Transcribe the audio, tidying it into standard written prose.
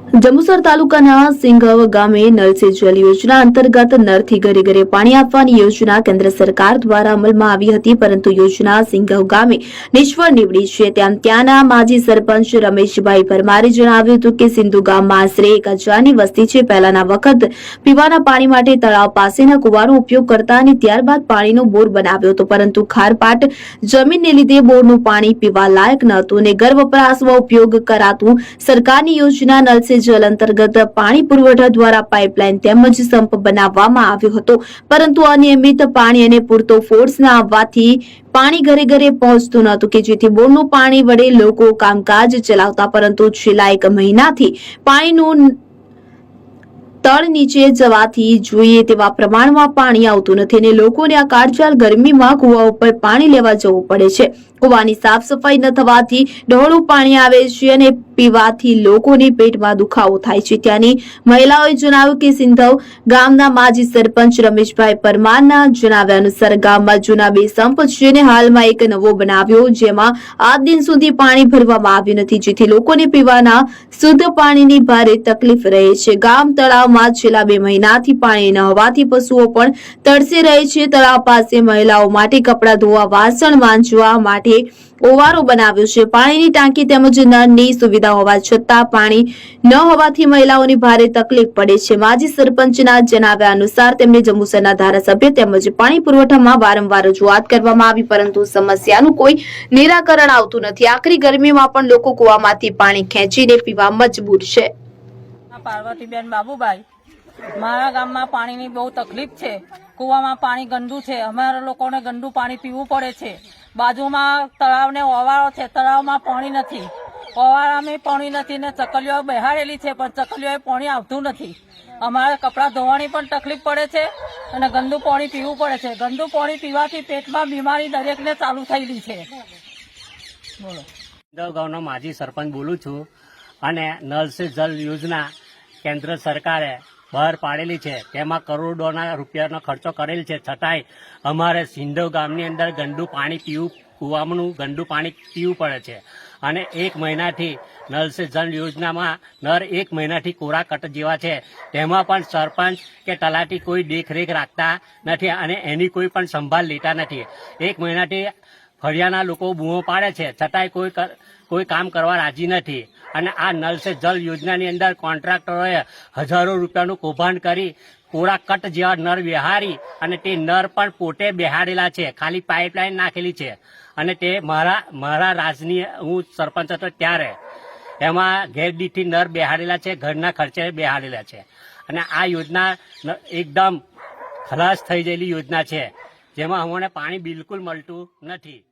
જંબુસર તાલુકાના સિંઘવ ગામે નળ સે જલ યોજના અંતર્ગત નળથી ઘરે ઘરે પાણી આપવાની યોજના કેન્દ્ર સરકાર દ્વારા અમલમાં આવી હતી, પરંતુ યોજના સિંઘવ ગામે નિષ્ફળ નીવડી છે. ત્યાંના માજી સરપંચ રમેશભાઈ પરમારે જણાવ્યું હતું કે સિંધુ ગામમાં આશરે 1000ની વસ્તી છે. પહેલાના વખત પીવાના પાણી માટે તળાવ પાસેના કુવાનો ઉપયોગ કરતા અને ત્યારબાદ પાણીનો બોર બનાવ્યો હતો, પરંતુ ખારપાટ જમીનને લીધે બોરનું પાણી પીવા લાયક ન હતું અને ઘર વપરાશમાં ઉપયોગ કરાતું સરકારની યોજના નળ સે જલ અંતર્ગત પાણી પુરવઠા દ્વારા પાઇપલાઇન તેમજ સંપ બનાવવામાં આવ્યો હતો, પરંતુ અનિયમિત પાણી અને પૂરતો ફોર્સ ન આવવાથી પાણી ઘરે ઘરે પહોંચતું ન હતું કે જેથી બોરનું પાણી વડે લોકો કામકાજ ચલાવતા, પરંતુ છેલ્લા 1 મહિનાથી પાણીનું તળ નીચે જવાથી જોઈએ તેવા પ્રમાણમાં પાણી આવતું નથી અને લોકોને આ કાળઝાળ ગરમીમાં કુવા ઉપર પાણી લેવા જવું પડે છે. કુવાની સાફ સફાઈ ન થવાથી ડહોળું પાણી આવે છે અને પીવાથી લોકોને પેટમાં દુખાવો થાય છે. ત્યાંની મહિલાઓએ જણાવ્યું કે સિંધવ ગામના માજી સરપંચ રમેશભાઈ પરમારના જણાવ્યા અનુસાર ગામમાં જૂના 2 સંપ છે અને હાલમાં એક નવો બનાવ્યો, જેમાં આજ દિન સુધી પાણી ભરવામાં આવ્યું નથી, જેથી લોકોને પીવાના શુદ્ધ પાણીની ભારે તકલીફ રહે છે. ગામ તળાવમાં છેલ્લા 2 મહિનાથી પાણી ન હોવાથી પશુઓ પણ તરસી રહે છે. તળાવ પાસે મહિલાઓ માટે કપડાં ધોવા, વાસણ માંજવા માટે ઓવારો બનાવ્યો છે. પાણીની ટાંકી તેમજ નળની સુવિધા હોવા છતાં પાણી ન હોવાથી મહિલાઓની ભારે તકલીફ પડે છે. માજી સરપંચના જણાવ્યા અનુસાર તેમને જંબુસરના ધારાસભ્ય તેમજ પાણી પુરવઠામાં વારંવાર રજૂઆત કરવામાં આવી, પરંતુ સમસ્યાનું કોઈ નિરાકરણ આવતું નથી. આખરી ગરમીમાં પણ લોકો કુવામાંથી પાણી ખેંચીને પીવા મજબૂર છે. પાર્વતીબેન બાબુભાઈ, મારા ગામમાં પાણીની બહુ તકલીફ છે. કુવામાં પાણી ગંદુ છે. અમારા લોકોને ગંદુ પાણી પીવું પડે છે. બાજુમાં તળાવને ઓવાળો છે, તળાવમાં પાણી નથી, ઓવાળામાં પાણી નથી ને ચકલીઓ બેહાડેલી છે, પણ ચકલીઓ પાણી આવતું નથી. અમારે કપડાં ધોવાની પણ તકલીફ પડે છે અને ગંદુ પાણી પીવું પડે છે. ગંદુ પાણી પીવાથી પેટમાં બીમારી દરેકને ચાલુ થયેલી છે. બોલો. સિંધવ ગામનો માજી સરપંચ બોલું છું અને નળ સે જલ યોજના કેન્દ્ર સરકારે બહાર પાડેલી છે. તેમાં કરોડોના રૂપિયાનો ખર્ચો કરેલ છે, છતાંય અમારે સિંધવ ગામની અંદર ગંદુ પાણી પીવું, કુવાનું ગંદુ પાણી પીવું પડે છે. અને 1 મહિનાથી નળ સે જલ યોજનામાં નળ 1 મહિનાથી કોરા કટ જેવા છે. તેમાં પણ સરપંચ કે તલાટી કોઈ દેખરેખ રાખતા નથી અને એની કોઈ પણ સંભાળ લેતા નથી. 1 મહિનાથી ફળિયાના લોકો બૂમો પાડે છે, છતાંય કોઈ કામ કરવા રાજી નથી. અને આ નળ સે જલ યોજનાની અંદર કોન્ટ્રાક્ટરોએ હજારો રૂપિયાનું કૌભાંડ કરી કોરા કટ જેવા નળ બેહારી અને તે નળ પણ પોતે બેહાડેલા છે, ખાલી પાઇપલાઇન નાખેલી છે. અને તે મારા રાજની હું સરપંચ હતો ત્યારે એમાં ગેરરીતિ નળ બેહાડેલા છે, ઘરના ખર્ચે બેહાડેલા છે. અને આ યોજના એકદમ ખલાસ થઈ ગયેલી યોજના છે, જેમાં અમને પાણી બિલકુલ મળતું નથી.